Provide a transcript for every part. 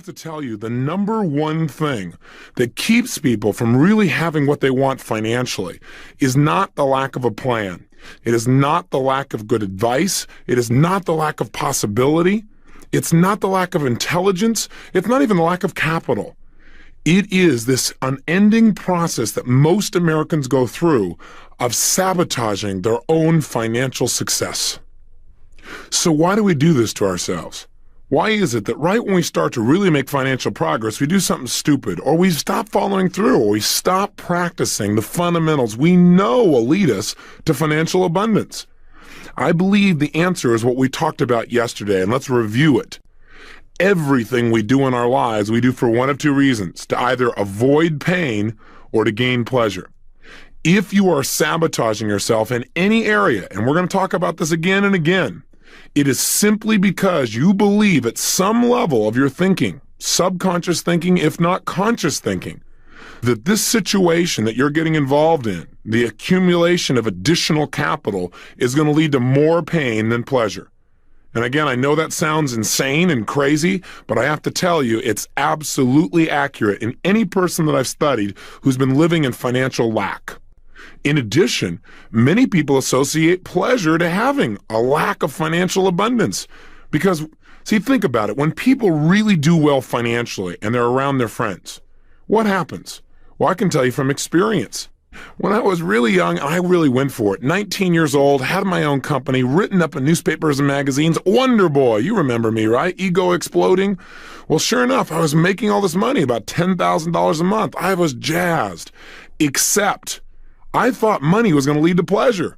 have to tell you, the number one thing that keeps people from really having what they want financially is not the lack of a plan. It is not the lack of good advice. It is not the lack of possibility. It's not the lack of intelligence. It's not even the lack of capital. It is this unending process that most Americans go through of sabotaging their own financial success. So why do we do this to ourselves? Why is it that right when we start to really make financial progress, we do something stupid, or we stop following through, or we stop practicing the fundamentals we know will lead us to financial abundance? I believe the answer is what we talked about yesterday, and let's review it. Everything we do in our lives, we do for one of two reasons: to either avoid pain or to gain pleasure. If you are sabotaging yourself in any area, and we're going to talk about this again and again, it is simply because you believe at some level of your thinking, subconscious thinking, if not conscious thinking, that this situation that you're getting involved in, the accumulation of additional capital, is going to lead to more pain than pleasure. And again, I know that sounds insane and crazy, but I have to tell you, it's absolutely accurate in any person that I've studied who's been living in financial lack. In addition, many people associate pleasure to having a lack of financial abundance. Because, see, think about it. When people really do well financially and they're around their friends, what happens? Well, I can tell you from experience. When I was really young, I really went for it. 19 years old, had my own company, written up in newspapers and magazines. Wonder Boy, you remember me, right? Ego exploding. Well, sure enough, I was making all this money, about $10,000 a month. I was jazzed. Except I thought money was going to lead to pleasure.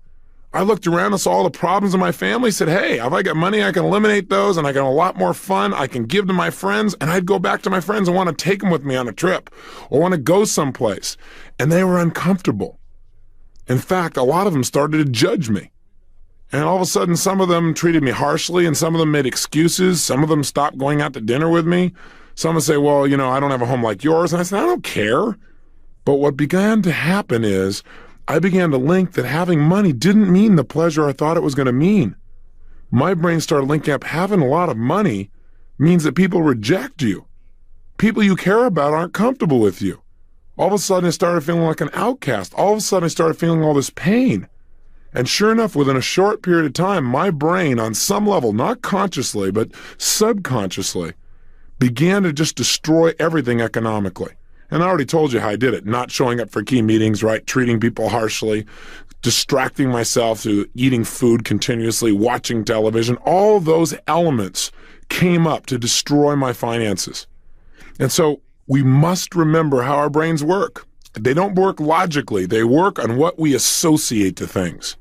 I looked around and saw all the problems in my family, said, hey, if I got money, I can eliminate those, and I got a lot more fun. I can give to my friends, and I'd go back to my friends and want to take them with me on a trip or want to go someplace. And they were uncomfortable. In fact, a lot of them started to judge me. And all of a sudden, some of them treated me harshly, and some of them made excuses. Some of them stopped going out to dinner with me. Some would say, well, I don't have a home like yours. And I said, I don't care. But what began to happen is I began to link that having money didn't mean the pleasure I thought it was going to mean. My brain started linking up having a lot of money means that people reject you. People you care about aren't comfortable with you. All of a sudden, I started feeling like an outcast. All of a sudden, I started feeling all this pain. And sure enough, within a short period of time, my brain, on some level, not consciously, but subconsciously, began to just destroy everything economically. And I already told you how I did it. Not showing up for key meetings, right? Treating people harshly, distracting myself through eating food continuously, watching television. All those elements came up to destroy my finances. And so we must remember how our brains work. They don't work logically. They work on what we associate to things.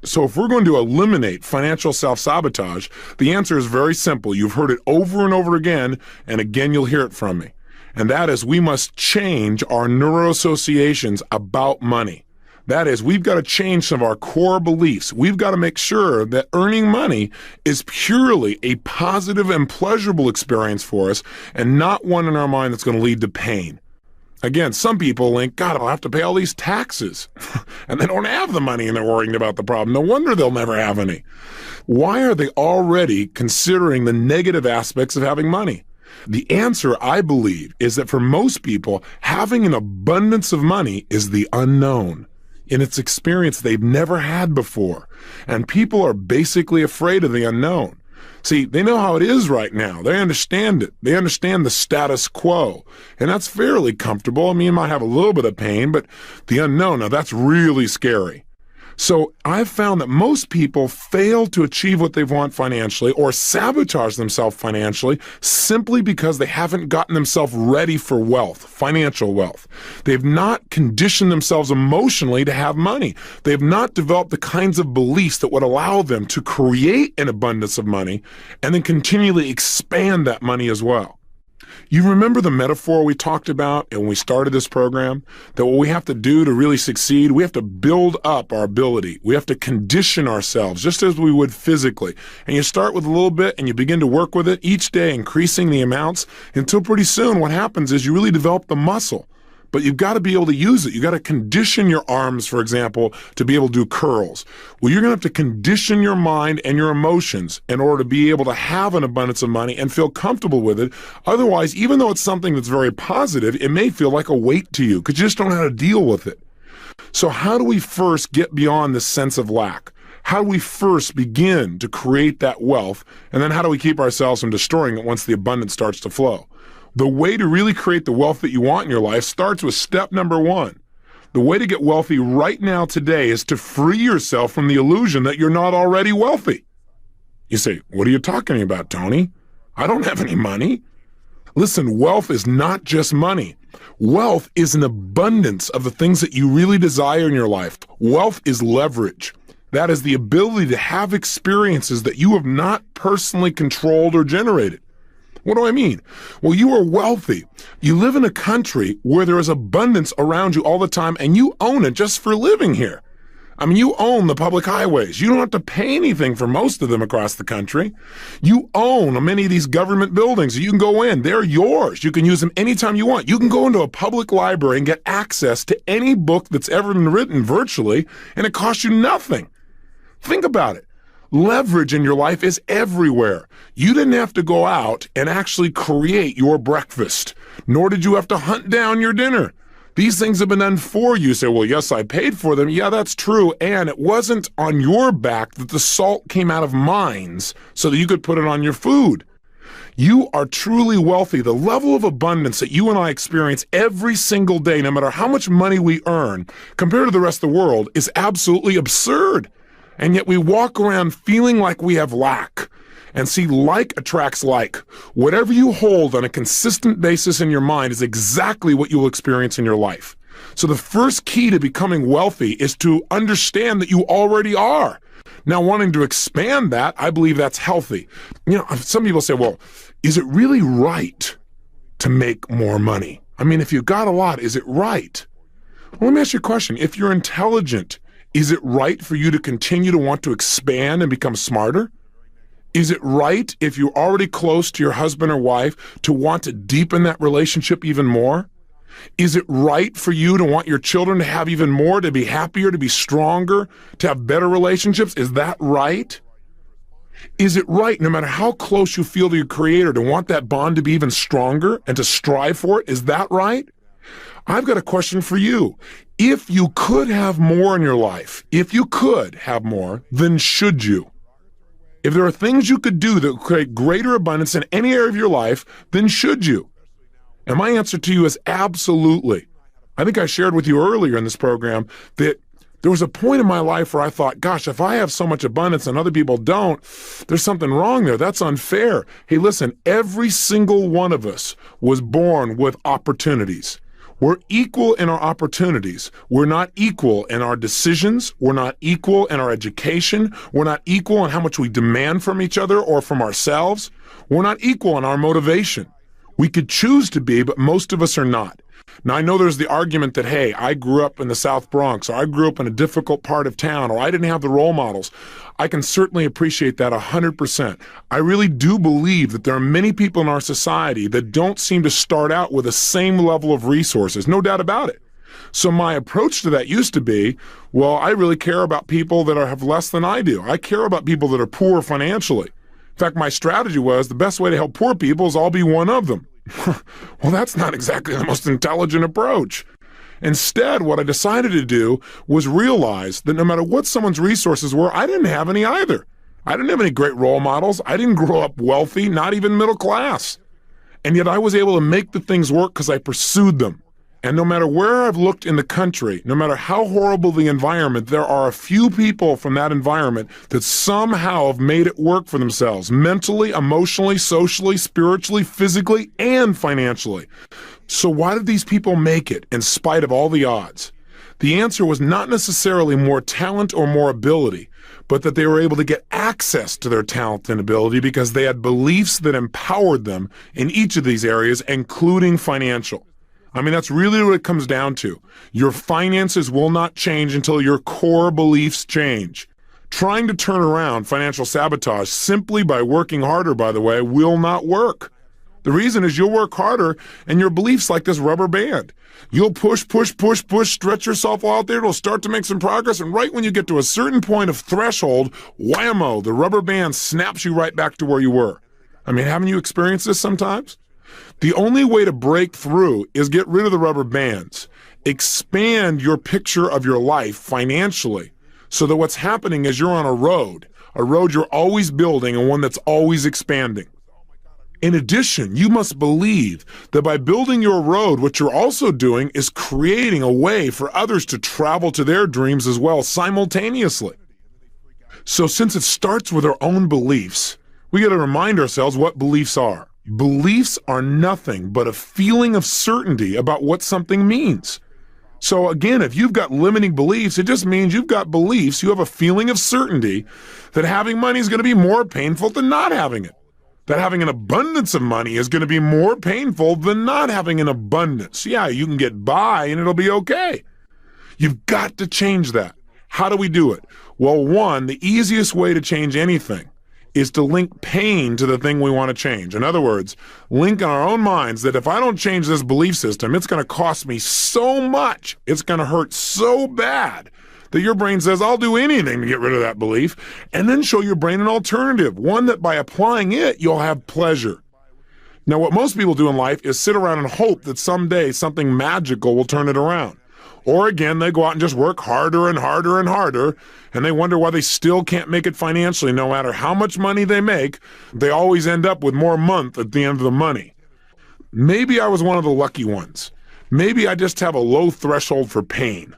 So if we're going to eliminate financial self-sabotage, the answer is very simple. You've heard it over and over again, and again you'll hear it from me. And that is, we must change our neuroassociations about money. That is, we've got to change some of our core beliefs. We've got to make sure that earning money is purely a positive and pleasurable experience for us, and not one in our mind that's going to lead to pain. Again, some people think, God, I'll have to pay all these taxes. And they don't have the money and they're worrying about the problem. No wonder they'll never have any. Why are they already considering the negative aspects of having money? The answer, I believe, is that for most people, having an abundance of money is the unknown. In its experience they've never had before. And people are basically afraid of the unknown. See, they know how it is right now. They understand it. They understand the status quo. And that's fairly comfortable. I mean, you might have a little bit of pain, but the unknown, now that's really scary. So I've found that most people fail to achieve what they want financially or sabotage themselves financially simply because they haven't gotten themselves ready for wealth, financial wealth. They've not conditioned themselves emotionally to have money. They've not developed the kinds of beliefs that would allow them to create an abundance of money and then continually expand that money as well. You remember the metaphor we talked about when we started this program? That what we have to do to really succeed, we have to build up our ability. We have to condition ourselves just as we would physically. And you start with a little bit and you begin to work with it each day, increasing the amounts until pretty soon what happens is you really develop the muscle. but you've got to be able to use it. You've got to condition your arms, for example, to be able to do curls. Well, you're going to have to condition your mind and your emotions in order to be able to have an abundance of money and feel comfortable with it. Otherwise, even though it's something that's very positive, it may feel like a weight to you because you just don't know how to deal with it. So how do we first get beyond this sense of lack? How do we first begin to create that wealth? And then how do we keep ourselves from destroying it once the abundance starts to flow? The way to really create the wealth that you want in your life starts with step number one. The way to get wealthy right now today is to free yourself from the illusion that you're not already wealthy. You say, what are you talking about, Tony? I don't have any money. Listen, wealth is not just money. Wealth is an abundance of the things that you really desire in your life. Wealth is leverage. That is the ability to have experiences that you have not personally controlled or generated. What do I mean? Well, you are wealthy. You live in a country where there is abundance around you all the time, and you own it just for living here. I mean, you own the public highways. You don't have to pay anything for most of them across the country. You own many of these government buildings. You can go in. They're yours. You can use them anytime you want. You can go into a public library and get access to any book that's ever been written virtually, and it costs you nothing. Think about it. Leverage in your life is everywhere. You didn't have to go out and actually create your breakfast, nor did you have to hunt down your dinner. These things have been done for you. You say, well, yes, I paid for them. Yeah, that's true. And it wasn't on your back that the salt came out of mines so that you could put it on your food. You are truly wealthy. The level of abundance that you and I experience every single day, no matter how much money we earn, compared to the rest of the world, is absolutely absurd. And yet we walk around feeling like we have lack. And see, like attracts like. Whatever you hold on a consistent basis in your mind is exactly what you will experience in your life. So the first key to becoming wealthy is to understand that you already are. Now, wanting to expand that, I believe that's healthy. You know, some people say, well, is it really right to make more money? I mean, if you got a lot, is it right? Well, let me ask you a question. If you're intelligent, is it right for you to continue to want to expand and become smarter? Is it right, if you're already close to your husband or wife, to want to deepen that relationship even more? Is it right for you to want your children to have even more, to be happier, to be stronger, to have better relationships? Is that right? Is it right, no matter how close you feel to your Creator, to want that bond to be even stronger and to strive for it? Is that right? I've got a question for you. If you could have more in your life, if you could have more, then should you? If there are things you could do that create greater abundance in any area of your life, then should you? And my answer to you is absolutely. I think I shared with you earlier in this program that there was a point in my life where I thought, gosh, if I have so much abundance and other people don't, there's something wrong there. That's unfair. Hey, listen, every single one of us was born with opportunities. We're equal in our opportunities. We're not equal in our decisions. We're not equal in our education. We're not equal in how much we demand from each other or from ourselves. We're not equal in our motivation. We could choose to be, but most of us are not. Now, I know there's the argument that, hey, I grew up in the South Bronx, or I grew up in a difficult part of town, or I didn't have the role models. I can certainly appreciate that 100%. I really do believe that there are many people in our society that don't seem to start out with the same level of resources, no doubt about it. So my approach to that used to be, well, I really care about people that have less than I do. I care about people that are poor financially. In fact, my strategy was the best way to help poor people is I'll be one of them. Well, that's not exactly the most intelligent approach. Instead, what I decided to do was realize that no matter what someone's resources were, I didn't have any either. I didn't have any great role models. I didn't grow up wealthy, not even middle class. And yet I was able to make the things work because I pursued them. And no matter where I've looked in the country, no matter how horrible the environment, there are a few people from that environment that somehow have made it work for themselves, mentally, emotionally, socially, spiritually, physically, and financially. So why did these people make it in spite of all the odds? The answer was not necessarily more talent or more ability, but that they were able to get access to their talent and ability because they had beliefs that empowered them in each of these areas, including financial. I mean, that's really what it comes down to. Your finances will not change until your core beliefs change. Trying to turn around financial sabotage simply by working harder, by the way, will not work. The reason is you'll work harder and your beliefs like this rubber band. You'll push, stretch yourself out there. It'll start to make some progress. And right when you get to a certain point of threshold, whammo, the rubber band snaps you right back to where you were. I mean, haven't you experienced this sometimes? The only way to break through is get rid of the rubber bands. Expand your picture of your life financially so that what's happening is you're on a road you're always building and one that's always expanding. In addition, you must believe that by building your road, what you're also doing is creating a way for others to travel to their dreams as well simultaneously. So since it starts with our own beliefs, we got to remind ourselves what beliefs are. Beliefs are nothing but a feeling of certainty about what something means. So again, if you've got limiting beliefs, it just means you've got beliefs, you have a feeling of certainty that having money is going to be more painful than not having it. That having an abundance of money is going to be more painful than not having an abundance. Yeah, you can get by and it'll be okay. You've got to change that. How do we do it? Well, one, the easiest way to change anything is to link pain to the thing we want to change. In other words, link in our own minds that if I don't change this belief system, it's going to cost me so much, it's going to hurt so bad, that your brain says, I'll do anything to get rid of that belief, and then show your brain an alternative, one that by applying it, you'll have pleasure. Now, what most people do in life is sit around and hope that someday something magical will turn it around. Or again, they go out and just work harder and harder and harder, and they wonder why they still can't make it financially. No matter how much money they make, they always end up with more month at the end of the money. Maybe I was one of the lucky ones. Maybe I just have a low threshold for pain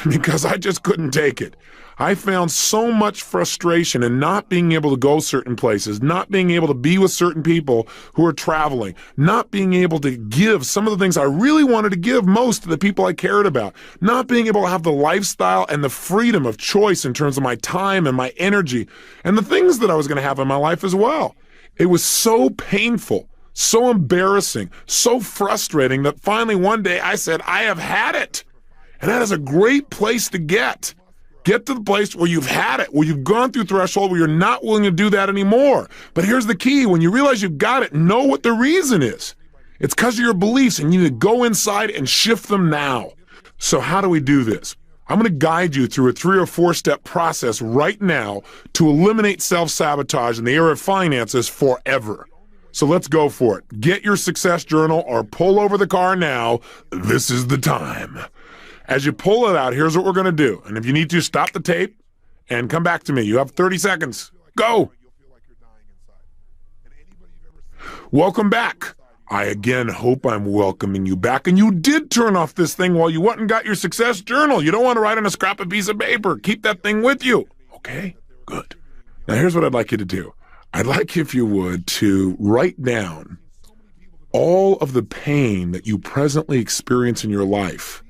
because I just couldn't take it. I found so much frustration in not being able to go certain places, not being able to be with certain people who are traveling, not being able to give some of the things I really wanted to give most to the people I cared about, not being able to have the lifestyle and the freedom of choice in terms of my time and my energy and the things that I was going to have in my life as well. It was so painful, so embarrassing, so frustrating that finally one day I said, I have had it. And that is a great place to get. Get to the place where you've had it, where you've gone through threshold, where you're not willing to do that anymore. But here's the key. When you realize you've got it, know what the reason is. It's because of your beliefs, and you need to go inside and shift them now. So how do we do this? I'm going to guide you through a 3 or 4 step process right now to eliminate self-sabotage in the area of finances forever. So let's go for it. Get your success journal or pull over the car now. This is the time. As you pull it out, here's what we're going to do. And if you need to, stop the tape and come back to me. You have 30 seconds. Go. Welcome back. I again hope I'm welcoming you back. And you did turn off this thing while you went and got your success journal. You don't want to write on a scrap of piece of paper. Keep that thing with you. Okay? Good. Now here's what I'd like you to do. I'd like, if you would, to write down all of the pain that you presently experience in your life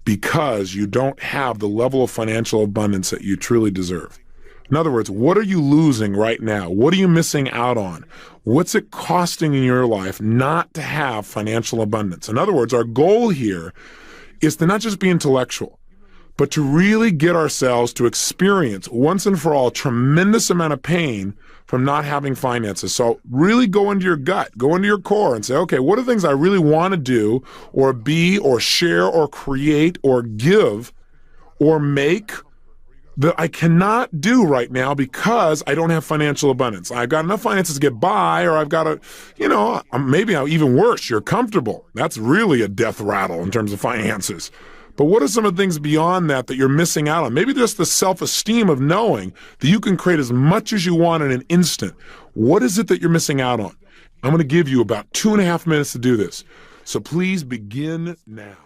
because you don't have the level of financial abundance that you truly deserve. In other words, what are you losing right now? What are you missing out on? What's it costing in your life not to have financial abundance? In other words, our goal here is to not just be intellectual, but to really get ourselves to experience once and for all a tremendous amount of pain from not having finances. So really go into your gut, go into your core and say, okay, what are the things I really want to do or be or share or create or give or make that I cannot do right now because I don't have financial abundance. I've got enough finances to get by, or I've got a, maybe even worse, you're comfortable. That's really a death rattle in terms of finances. But what are some of the things beyond that you're missing out on? Maybe just the self-esteem of knowing that you can create as much as you want in an instant. What is it that you're missing out on? I'm going to give you about 2.5 minutes to do this. So please begin now.